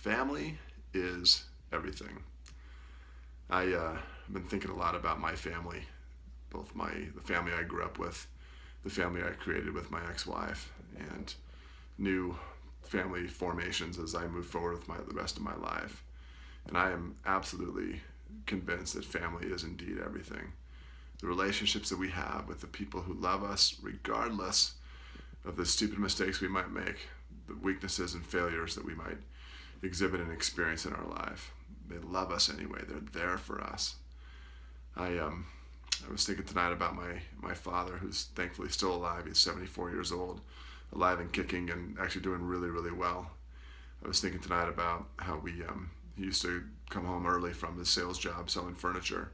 Family is everything. I've been thinking a lot about my family, both the family I grew up with, the family I created with my ex-wife, and new family formations as I move forward with the rest of my life. And I am absolutely convinced that family is indeed everything. The relationships that we have with the people who love us, regardless of the stupid mistakes we might make, the weaknesses and failures that we might exhibit and experience in our life. They love us anyway. They're there for us. I was thinking tonight about my father, who's thankfully still alive. He's 74 years old, alive and kicking, and actually doing really, really well. I was thinking tonight about how he used to come home early from his sales job selling furniture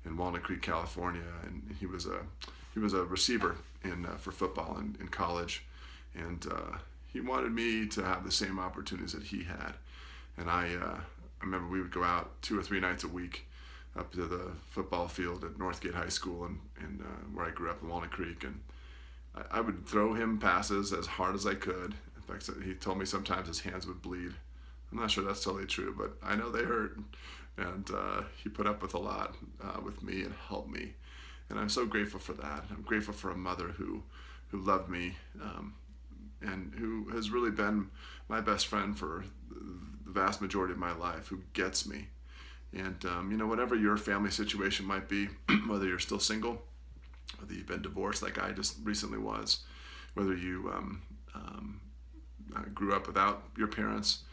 in Walnut Creek, California, and he was a receiver for football in college, and he wanted me to have the same opportunities that he had. And I remember we would go out 2 or 3 nights a week up to the football field at Northgate High School and where I grew up in Walnut Creek, and I would throw him passes as hard as I could. In fact, he told me sometimes his hands would bleed. I'm not sure that's totally true, but I know they hurt. And he put up with a lot with me and helped me. And I'm so grateful for that. I'm grateful for a mother who loved me and who has really been my best friend for the vast majority of my life, who gets me. And whatever your family situation might be, whether you're still single, whether you've been divorced like I just recently was, whether you grew up without your parents,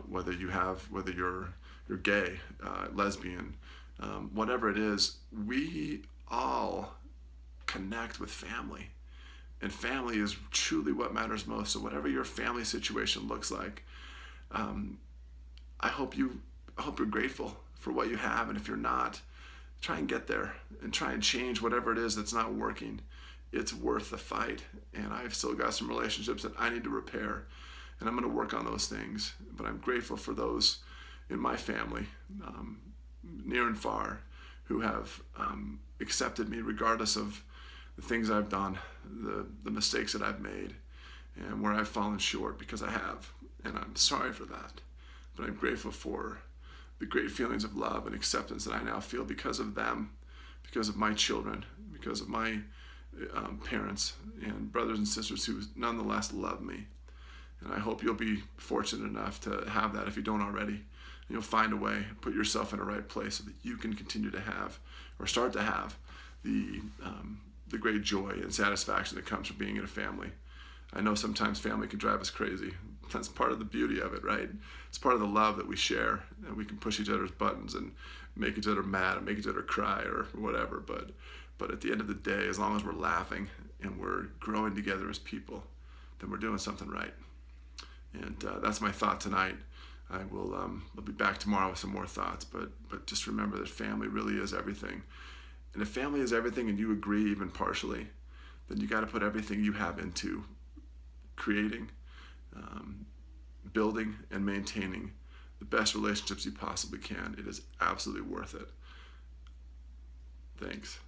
whether you're gay, lesbian, whatever it is, we all connect with family, and family is truly what matters most. So whatever your family situation looks like, I hope you're grateful for what you have, and if you're not, try and get there and try and change whatever it is that's not working. It's worth the fight, and I've still got some relationships that I need to repair, and I'm going to work on those things. But I'm grateful for those in my family, near and far, who have accepted me regardless of the things I've done, the mistakes that I've made, and where I've fallen short, because I have, and I'm sorry for that. But I'm grateful for the great feelings of love and acceptance that I now feel because of them, because of my children, because of my parents and brothers and sisters who nonetheless love me. And I hope you'll be fortunate enough to have that if you don't already. And you'll find a way, put yourself in a right place so that you can continue to have, or start to have, the great joy and satisfaction that comes from being in a family. I know sometimes family can drive us crazy. That's part of the beauty of it, right? It's part of the love that we share, and we can push each other's buttons and make each other mad and make each other cry or whatever. But at the end of the day, as long as we're laughing and we're growing together as people, then we're doing something right. And that's my thought tonight. I'll be back tomorrow with some more thoughts, but just remember that family really is everything. And if family is everything and you agree even partially, then you got to put everything you have into creating, building, and maintaining the best relationships you possibly can. It is absolutely worth it. Thanks.